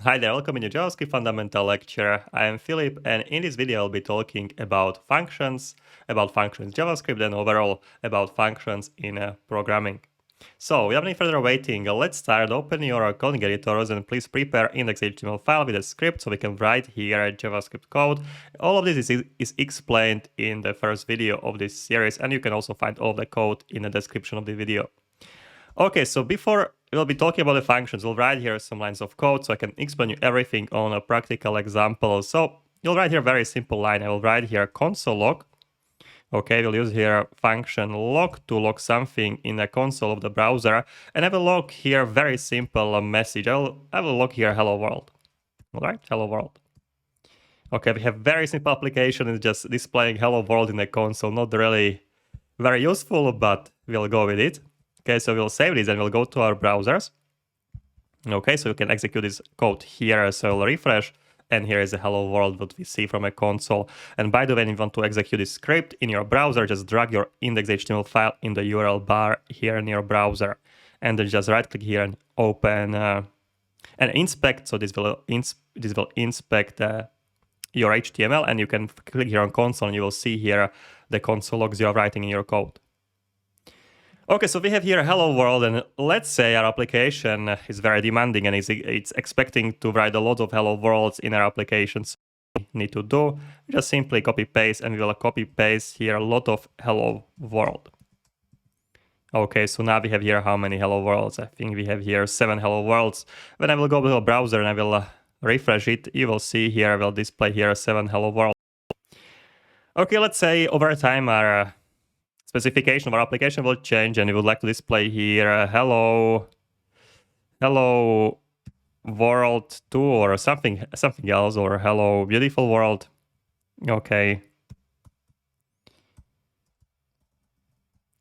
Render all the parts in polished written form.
Hi there, welcome in your JavaScript fundamental lecture. I am Philip, and in this video I'll be talking about functions in JavaScript, and overall about functions in programming. So without any further waiting, let's start. Open your coding editors and please prepare index.html file with a script so we can write here JavaScript code. All of this is explained in the first video of this series, and you can also find all the code in the description of the video. Okay, so before we'll be talking about the functions, we'll write here some lines of code so I can explain you everything on a practical example. So you'll write here a very simple line. I will write here console log. Okay, we'll use here function log to log something in the console of the browser. And I will log here very simple message. I will log here hello world. All right, hello world. Okay, we have very simple application. It's just displaying hello world in the console. Not really very useful, but we'll go with it. Okay, so we'll save this and we'll go to our browsers. Okay, so you can execute this code here. So we'll refresh, and here is the hello world that we see from a console. And by the way, when you want to execute this script in your browser, just drag your index.html file in the URL bar here in your browser. And then just right click here and open and inspect. So this will inspect your HTML, and you can click here on console and you will see here the console logs you are writing in your code. Okay, so we have here hello world, and let's say our application is very demanding and it's expecting to write a lot of hello worlds in our applications. We need to do just simply copy paste, and we will copy paste here a lot of hello world. Okay, so now we have here how many hello worlds? I think we have here 7 hello worlds. When I will go to the browser and I will refresh it, you will see here I will display here 7 hello worlds. Okay, let's say over time our specification of our application will change, and we would like to display here hello world 2 or something else, or hello beautiful world. Okay.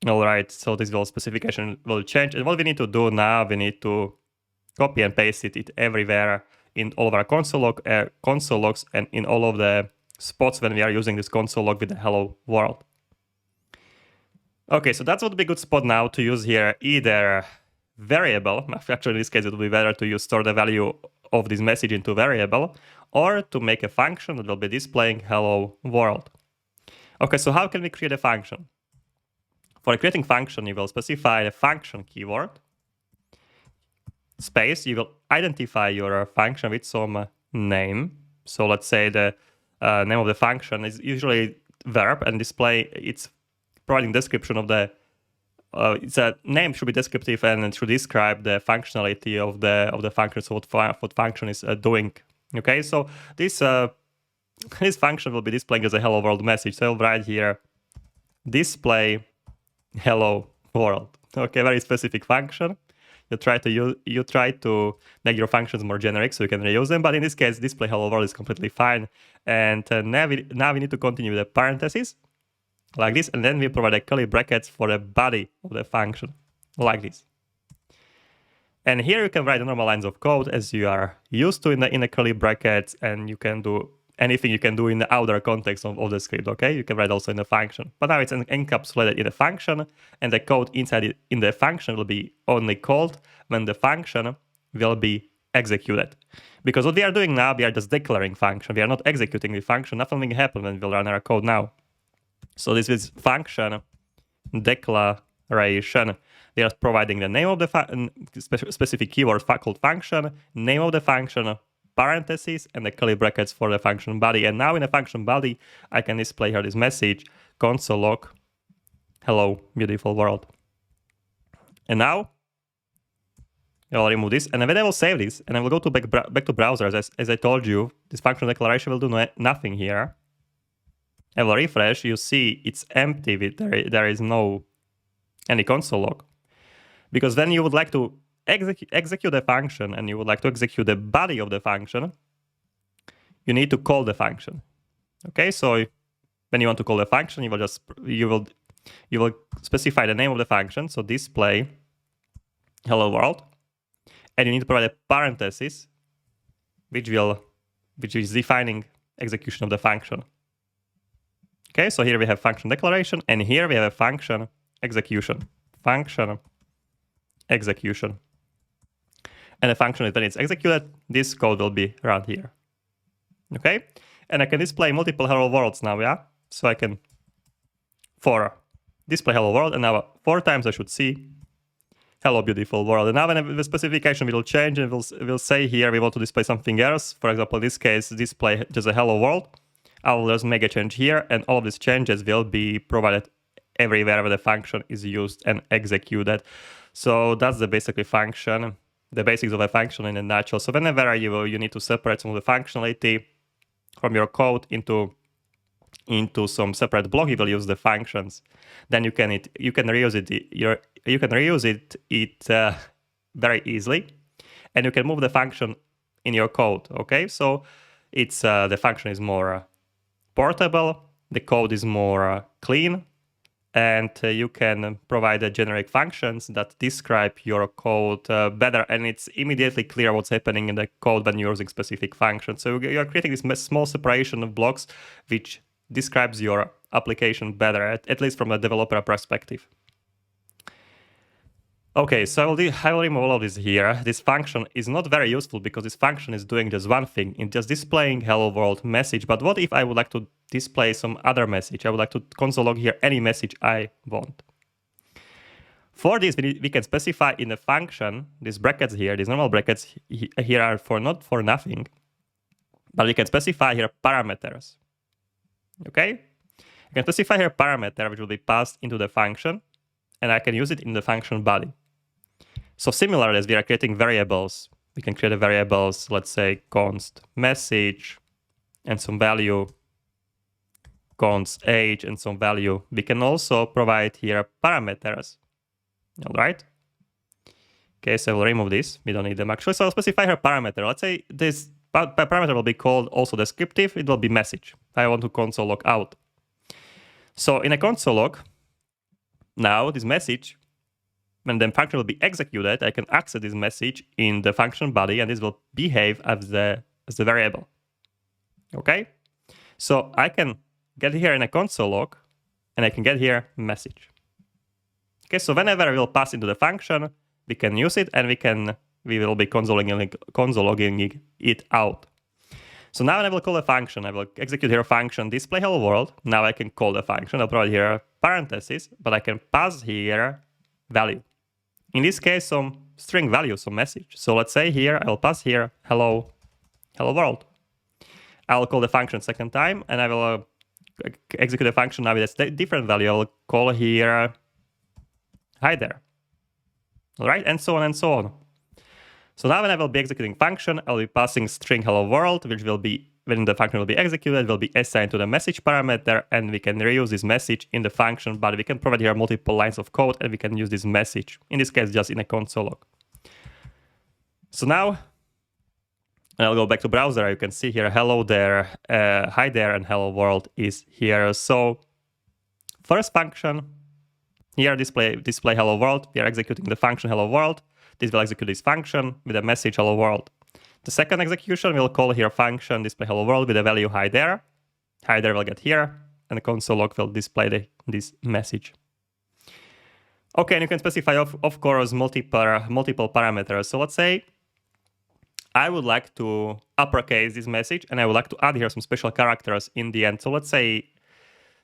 All right, so this specification will change, and what we need to do now, we need to copy and paste it everywhere in all of our console logs and in all of the spots when we are using this console log with the hello world. Okay, so that would be a good spot now to use here either variable. Actually, in this case, it would be better to store the value of this message into variable, or to make a function that will be displaying hello world. Okay, so how can we create a function? For creating function, you will specify the function keyword, space, you will identify your function with some name. So let's say the name of the function is usually verb, and display its providing description of the its name should be descriptive, and it should describe the functionality of the function, so what function is doing. Okay, so this function will be displaying as a hello world message. So I'll write here display hello world. Okay, very specific function. You try to make your functions more generic so you can reuse them, but in this case, display hello world is completely fine. And now we need to continue with the parentheses like this, and then we provide a curly brackets for the body of the function like this. And here you can write the normal lines of code as you are used to in the curly brackets, and you can do anything you can do in the outer context of the script. Okay, you can write also in the function, but now it's encapsulated in the function, and the code inside it in the function will be only called when the function will be executed. Because what we are doing now, we are just declaring function. We are not executing the function. Nothing will happen when we will run our code now. So this is function declaration. They are providing the name of the specific keyword called function, name of the function, parentheses, and the curly brackets for the function body. And now in the function body, I can display here this message, console log, hello, beautiful world. And now I'll remove this, and then I will save this, and I will go to back to browsers. As I told you, this function declaration will do nothing here. I will refresh, you see it's empty, there is no any console log. Because when you would like to execute a function and you would like to execute the body of the function, you need to call the function. Okay, so when you want to call the function, you will specify the name of the function, so display hello world, and you need to provide a parenthesis which is defining execution of the function. Okay, so here we have function declaration, and here we have a function execution. Function execution. and the function is when it's executed, this code will be run here. Okay, and I can display multiple hello worlds now, yeah? So I can for display hello world, and now 4 times I should see hello beautiful world. And now when the specification will change and we'll say here we want to display something else. For example, in this case, display just a hello world. I will just make a change here, and all of these changes will be provided everywhere where the function is used and executed. So that's the basically function, the basics of a function in a nutshell. So whenever you need to separate some of the functionality from your code into some separate block, you will use the functions. Then you can reuse it very easily, and you can move the function in your code. Okay, so it's the function is more portable, the code is more clean, and you can provide generic functions that describe your code better, and it's immediately clear what's happening in the code when you're using specific functions. So you're creating this small separation of blocks which describes your application better, at least from a developer perspective. Okay, so I will remove all of this here. This function is not very useful because this function is doing just one thing, it's just displaying hello world message. But what if I would like to display some other message? I would like to console log here any message I want. For this, we can specify in the function, these brackets here, these normal brackets here are not for nothing, but we can specify here parameters. Okay, I can specify here parameter which will be passed into the function, and I can use it in the function body. So similarly, as we are creating variables, we can create a variables, let's say const message and some value, const age and some value. We can also provide here parameters. All right. Okay, so we'll remove this. We don't need them actually. So I'll specify here parameter. Let's say this parameter will be called also descriptive. It will be message. I want to console log out. So in a console log, now this message, when the function will be executed, I can access this message in the function body, and this will behave as the variable. Okay, so I can get here in a console log, and I can get here message. Okay, so whenever I will pass into the function, we can use it, and we will be console logging it out. So now when I will call a function, I will execute here a function display hello world. Now I can call the function. I'll provide here a parenthesis, but I can pass here value. In this case, some string value, some message. So let's say here I will pass here hello world. I will call the function second time, and I will execute a function now with a different value. I will call here hi there. All right, and so on and so on. So now when I will be executing function, I'll be passing string hello world, which will be, when the function will be executed, will be assigned to the message parameter, and we can reuse this message in the function, but we can provide here multiple lines of code, and we can use this message, in this case, just in a console log. So now, I'll go back to browser. You can see here, hello there, hi there, and hello world is here. So first function, here display hello world. We are executing the function hello world. This will execute this function with a message hello world. The second execution will call here function display hello world with a value hi there. Hi there will get here, and the console log will display this message. Okay, and you can specify of course multiple parameters. So let's say I would like to uppercase this message, and I would like to add here some special characters in the end. So let's say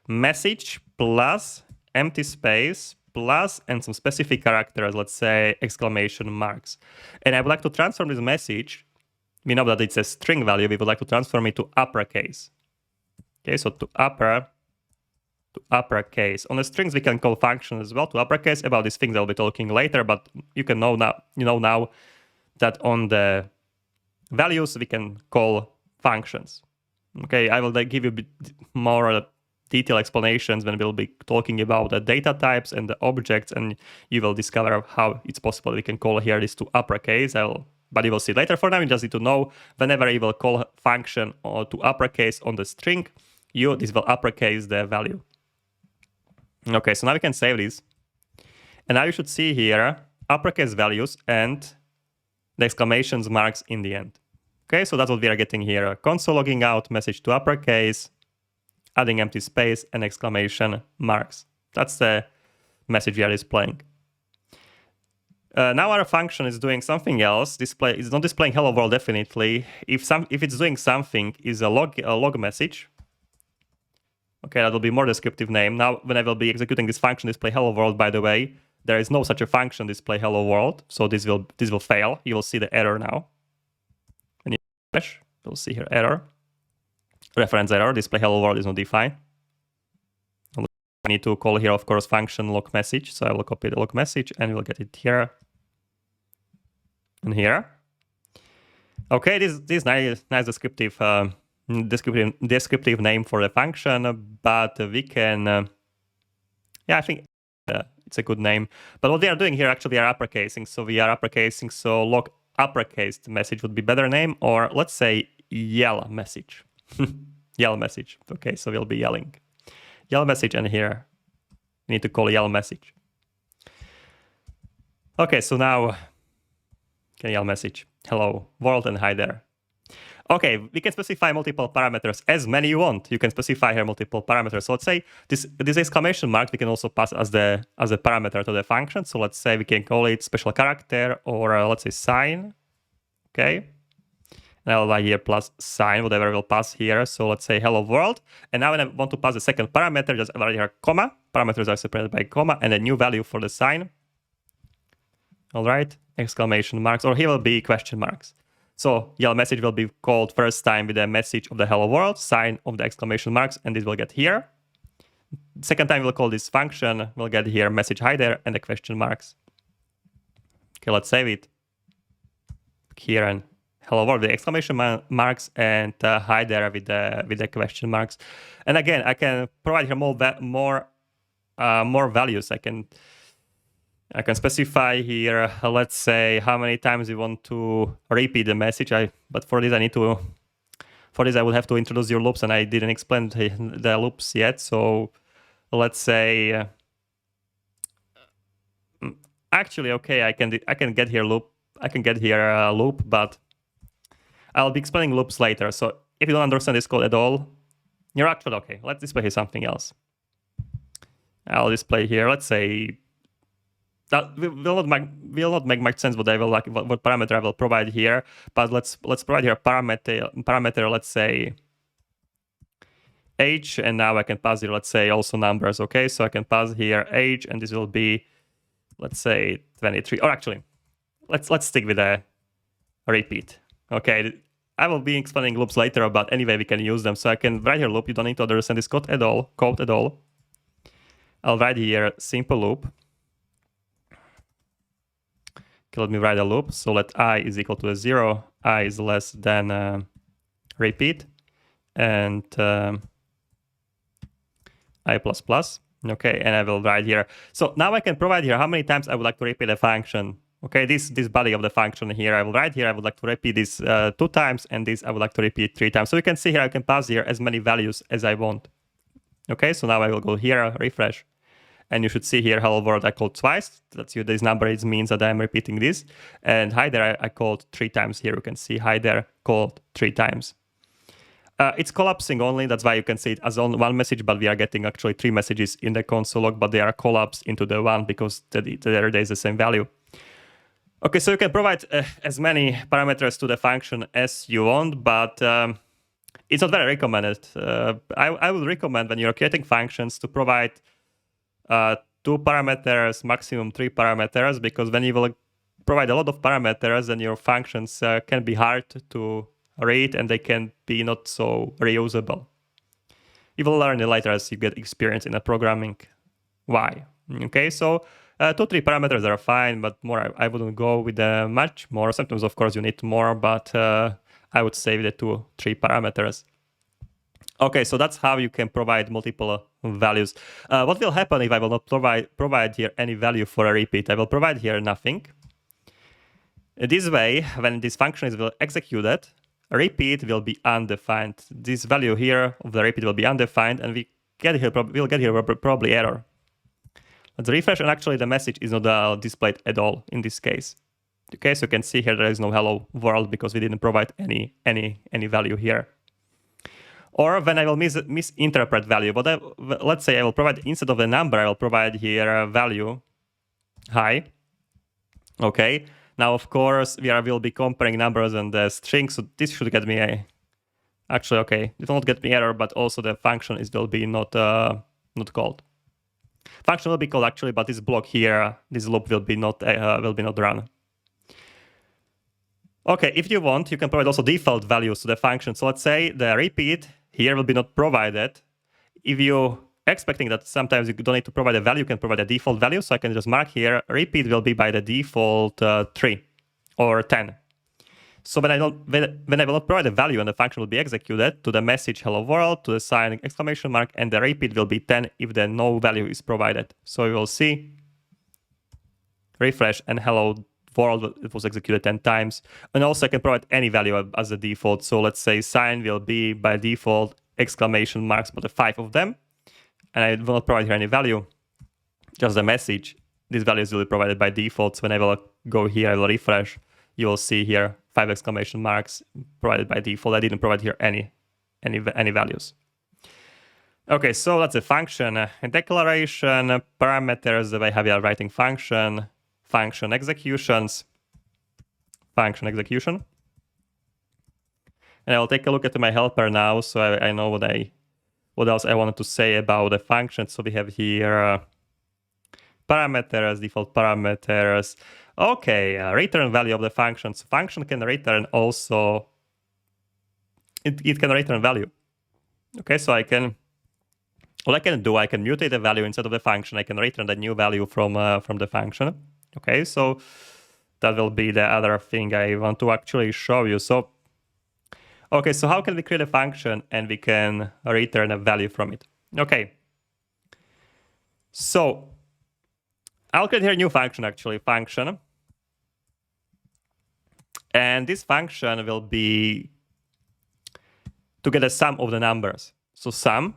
message plus empty space plus and some specific characters, let's say exclamation marks. And I would like to transform this message. We know that it's a string value. We would like to transform it to uppercase. Okay, so to uppercase. On the strings, we can call functions as well to uppercase. About these things I'll be talking later, but you know now that on the values we can call functions. Okay, I will give you a bit more detailed explanations when we'll be talking about the data types and the objects, and you will discover how it's possible we can call here this to uppercase. But you will see later. For now, you just need to know whenever you will call function or to uppercase on the string, this will uppercase the value. Okay, so now we can save this. And now you should see here uppercase values and the exclamations marks in the end. Okay, so that's what we are getting here. Console logging out, message to uppercase, adding empty space and exclamation marks. That's the message we are displaying. Now our function is doing something else. It's not displaying hello world definitely. If it's doing something, is a log message. Okay, that will be more descriptive name. Now, when I will be executing this function display hello world, by the way, there is no such a function display hello world, so this will fail. You will see the error now. When you refresh, you'll see here error, reference error. Display hello world is not defined. I need to call here, of course, function log message. So I will copy the log message and we'll get it here and here. Okay, this nice descriptive name for the function, but we can, yeah, I think it's a good name. But what we are doing here, actually, we are uppercasing. So we are uppercasing, so log uppercased message would be better name, or let's say yell message. Yell message. Okay, so we'll be yelling. Yell message, and here we need to call yell message. Okay, so now can yell message. Hello world and hi there. Okay, we can specify multiple parameters, as many you want. You can specify here multiple parameters. So let's say this exclamation mark we can also pass as a parameter to the function. So let's say we can call it special character, or let's say sign. Okay, and I'll write here plus sign, whatever will pass here. So let's say hello world. And now when I want to pass the second parameter, just write here comma. Parameters are separated by comma, and a new value for the sign. All right, exclamation marks, or here will be question marks. So yell message will be called first time with a message of the hello world, sign of the exclamation marks, and this will get here. Second time we'll call this function, we'll get here message hi there and the question marks. Okay, let's save it. Here and hello world with the exclamation marks, and hi there with the question marks. And again, I can provide here more values. I can specify here, let's say, how many times we want to repeat the message. But for this, I will have to introduce your loops, and I didn't explain the loops yet. So let's say, actually, okay, I can get here loop. I can get here a loop, but I'll be explaining loops later. So if you don't understand this code at all, you're actually okay. Let's display here something else. I'll display here, let's say. That will not make much sense what parameter I will provide here, but let's provide here a parameter, let's say age, and now I can pass here, let's say, also numbers. Okay, so I can pass here age, and this will be, let's say, 23. Or actually, let's stick with a repeat. Okay, I will be explaining loops later, but anyway we can use them. So I can write here loop. You don't need to understand this code at all. I'll write here simple loop. Let me write a loop. So let I is equal to 0, I is less than repeat, and I plus plus. Okay, and I will write here. So now I can provide here how many times I would like to repeat a function. Okay, this body of the function here, I will write here, I would like to repeat this 2 times, and this I would like to repeat 3 times. So you can see here I can pass here as many values as I want. Okay, so now I will go here, refresh. And you should see here hello world I called twice. That's you. This number means that I'm repeating this. And hi there I called 3 times here. You can see hi there called 3 times. It's collapsing only. That's why you can see it as on one message, but we are getting actually 3 messages in the console log, but they are collapsed into the one because there is the same value. Okay, so you can provide as many parameters to the function as you want, but it's not very recommended. I would recommend when you're creating functions to provide 2 parameters, maximum 3 parameters, because when you will provide a lot of parameters, then your functions can be hard to read and they can be not so reusable. You will learn it later as you get experience in programming why. Okay, so 2-3 parameters are fine, but more I wouldn't go with much more. Sometimes, of course, you need more, but I would save the 2-3 parameters. Okay, so that's how you can provide multiple values. What will happen if I will not provide here any value for a repeat? I will provide here nothing. This way, when this function is executed, repeat will be undefined. This value here of the repeat will be undefined, and we'll get here probably error. Let's refresh, and actually the message is not displayed at all in this case. Okay, so you can see here there is no hello world because we didn't provide any value here. Or when I will misinterpret value, but let's say I will provide, instead of the number, I will provide here a value, hi. Okay, now of course will be comparing numbers and the strings, so this should get me a... Actually, okay, it will not get me error, but also the function will be not called. Function will be called actually, but this block here, this loop will be not run. Okay, if you want, you can provide also default values to the function. So let's say the repeat here will be not provided. If you expecting that sometimes you don't need to provide a value, you can provide a default value. So I can just mark here, repeat will be by the default 3 or 10. So when I will not provide a value and the function will be executed to the message hello world, to the sign exclamation mark, and the repeat will be 10 if the no value is provided. So you will see refresh and hello world, it was executed 10 times. And also I can provide any value as a default. So let's say sign will be by default exclamation marks, but the 5 of them. And I will not provide here any value, just the message. These values will be provided by default. So when I will go here, I will refresh. You will see here 5 exclamation marks provided by default. I didn't provide here any values. Okay, so that's a function. A declaration, parameters that I have here, writing function executions, function execution. And I will take a look at my helper now, so I know what else I wanted to say about the function. So we have here parameters, default parameters. Okay, return value of the function. So function can return also, it can return value. Okay, so what I can do, I can mutate the value instead of the function. I can return the new value from the function. Okay, so that will be the other thing I want to actually show you. So, okay, so how can we create a function and we can return a value from it? Okay, so I'll create here a new function, actually, function. And this function will be to get a sum of the numbers. So sum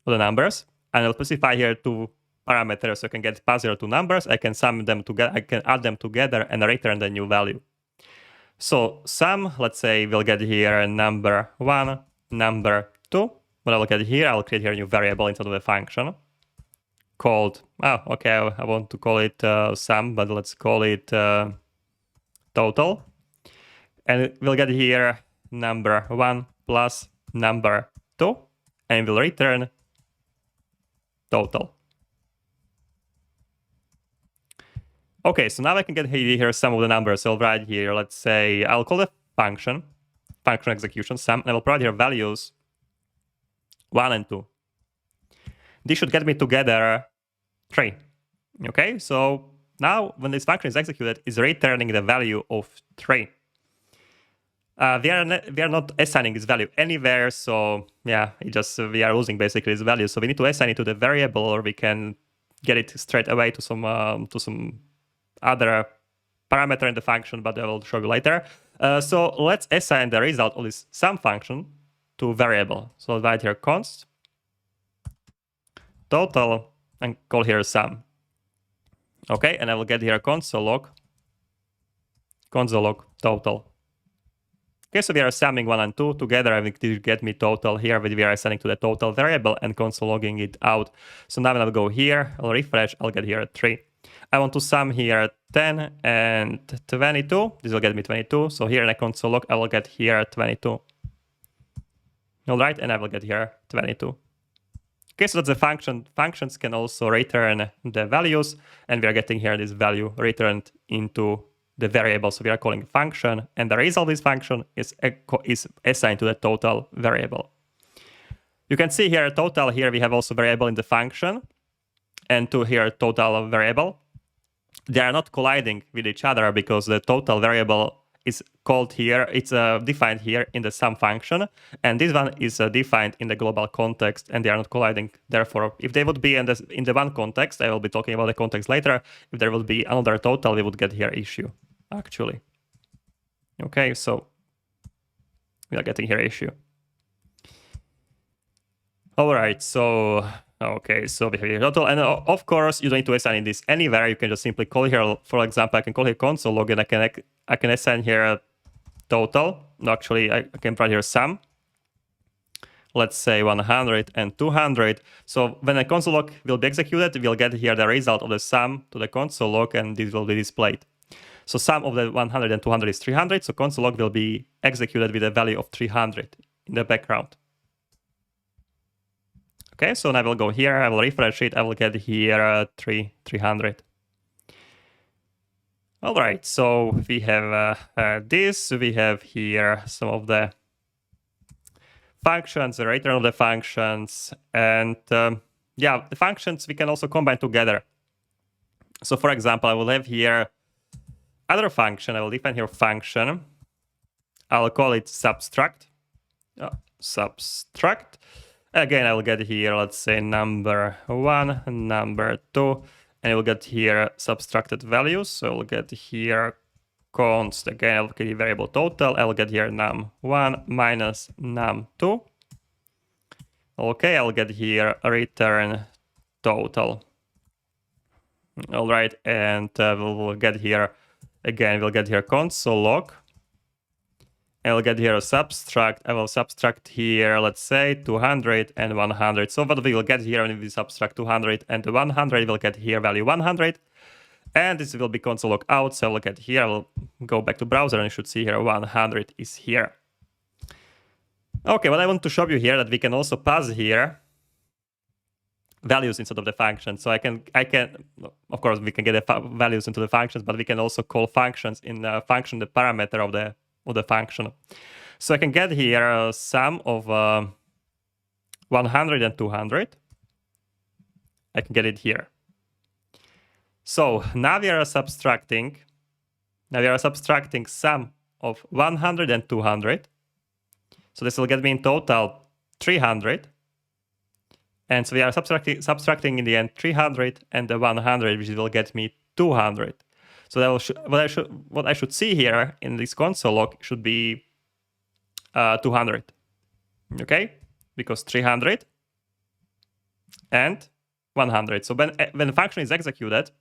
of the numbers, and I'll specify here two parameters. So I can get pass here two numbers, I can sum them together, I can add them together and return the new value. So sum, let's say we'll get here number 1, number 2. What I'll get here, I'll create here a new variable inside of the function called, okay, I want to call it sum, but let's call it total. And we'll get here number 1 plus number 2, and we'll return total. Okay, so now I can get here some of the numbers. So I'll write here, let's say, I'll call the function execution sum, and I will provide here values 1 and 2. This should get me together 3. Okay, so now when this function is executed, it's returning the value of 3. We are not assigning this value anywhere, so yeah, we are losing basically this value. So we need to assign it to the variable, or we can get it straight away to some other parameter in the function, but I will show you later. So let's assign the result of this sum function to variable. So I'll write here const total and call here sum. Okay, and I will get here console log total. Okay, so we are summing 1 and 2 together, and it will get me total here, but we are assigning to the total variable and console logging it out. So now when I'll go here, I'll refresh, I'll get here 3. I want to sum here 10 and 22. This will get me 22. So here in a console log, I will get here 22. All right, and I will get here 22. Okay, so that's the function. Functions can also return the values, and we are getting here this value returned into the variable. So we are calling function, and the result of this function is assigned to the total variable. You can see here total. Here we have also variable in the function, and to here total variable. They are not colliding with each other because the total variable is called here. It's defined here in the sum function, and this one is defined in the global context, and they are not colliding. Therefore, if they would be in the one context, I will be talking about the context later. If there will be another total, we would get here issue, actually. Okay, so we are getting here issue. All right, so okay, so we have here total, and of course you don't need to assign this anywhere. You can just simply call here. For example, I can call here console log, and I can assign here total. No, actually, I can write here sum. Let's say 100 and 200. So when a console log will be executed, we'll get here the result of the sum to the console log, and this will be displayed. So sum of the 100 and 200 is 300. So console log will be executed with a value of 300 in the background. Okay, so now I will go here, I will refresh it, I will get here 300. All right, so we have this, we have here some of the functions, the return of the functions, and yeah, the functions we can also combine together. So for example, I will have here other function, I will define here function, I'll call it subtract, subtract. Again, I will get here, let's say number 1, number 2, and I will get here subtracted values. So I'll get here const, again, I'll get variable total, I'll get here num1 minus num2. Okay, I'll get here return total. All right, and we'll get here, again, we'll get here console log. I'll get here a subtract. I will subtract here, let's say 200 and 100. So what we will get here when we subtract 200 and 100, we'll get here value 100. And this will be console log out. So I'll get here, I'll go back to browser and you should see here 100 is here. Okay, what I want to show you here that we can also pass here values instead of the function. So I can, of course, we can get the values into the functions, but we can also call functions in the function, the parameter of the function. So I can get here a sum of 100 and 200. I can get it here. So now we are subtracting. Now we are subtracting sum of 100 and 200. So this will get me in total 300. And so we are subtracting in the end 300 and the 100, which will get me 200. So that what I should see here in this console log should be 200, okay? Because 300 and 100. So when the function is executed,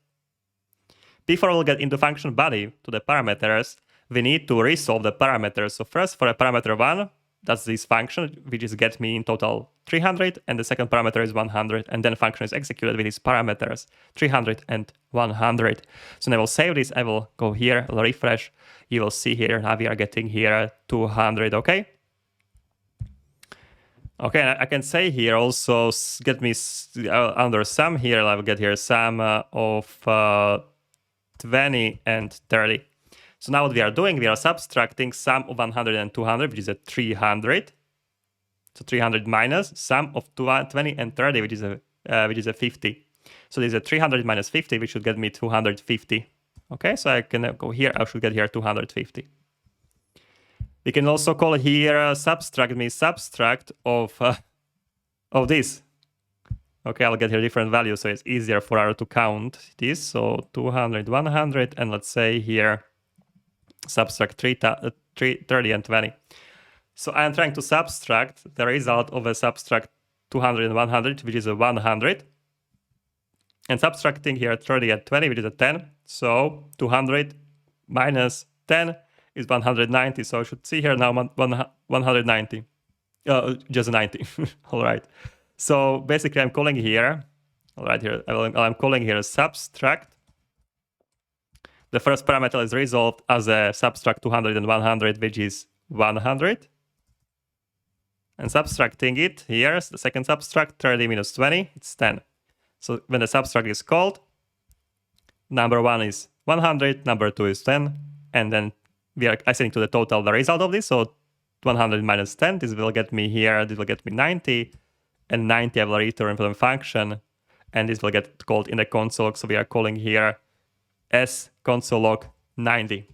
before we'll get into function body to the parameters, we need to resolve the parameters. So first for a parameter 1, that's this function, which is get me in total 300, and the second parameter is 100, and then the function is executed with these parameters 300 and 100. So now I will save this, I will go here, I'll refresh, you will see here, now we are getting here 200, okay? Okay, I can say here also, get me under sum here, I will get here sum of 20 and 30. So now what we are doing, we are subtracting sum of 100 and 200, which is a 300. So 300 minus sum of 20 and 30, which is a 50. So this is a 300 minus 50, which should get me 250. Okay, so I can go here, I should get here 250. We can also call here subtract of this. Okay, I'll get here different values, so it's easier for us to count this. So 200, 100, and let's say here subtract 30 and 20. So I'm trying to subtract the result of a subtract 200 and 100, which is a 100. And subtracting here 30 and 20, which is a 10. So 200 minus 10 is 190. So I should see here now 190. Just 90. All right. So basically I'm calling here, all right, here, I'm calling here a subtract. The first parameter is resolved as a subtract 200 and 100, which is 100. And subtracting it, here's the second subtract, 30 minus 20, it's 10. So when the subtract is called, number 1 is 100, number 2 is 10, and then we are assigning to the total the result of this. So 100 minus 10, this will get me here, this will get me 90, and 90 I will return from the function, and this will get called in the console log. So we are calling here as console log 90,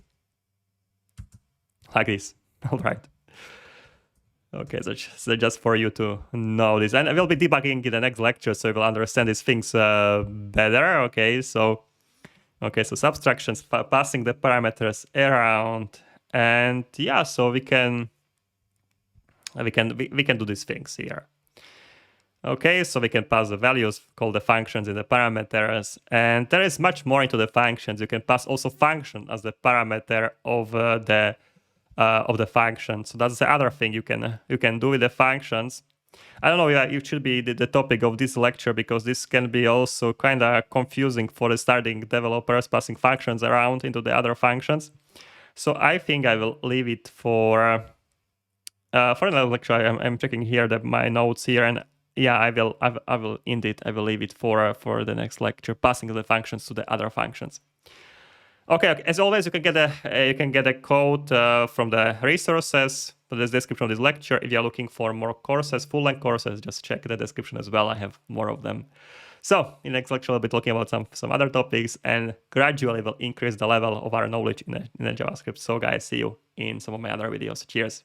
like this. All right. Okay, so just for you to know this, and I will be debugging in the next lecture, so you will understand these things better. Okay, so subtractions, passing the parameters around, and yeah, so we can do these things here. Okay, so we can pass the values, call the functions in the parameters, and there is much more into the functions. You can pass also function as the parameter of the function. So that's the other thing you can do with the functions. I don't know, yeah, it should be the topic of this lecture, because this can be also kind of confusing for the starting developers, passing functions around into the other functions. So I think I will leave it for another lecture. I'm checking here my notes here, and yeah, I will indeed leave it for the next lecture, passing the functions to the other functions. Okay. As always, you can get a code from the resources, to the description of this lecture. If you're looking for more courses, full-length courses, just check the description as well. I have more of them. So in the next lecture, I'll be talking about some other topics, and gradually will increase the level of our knowledge in the JavaScript. So guys, see you in some of my other videos. Cheers.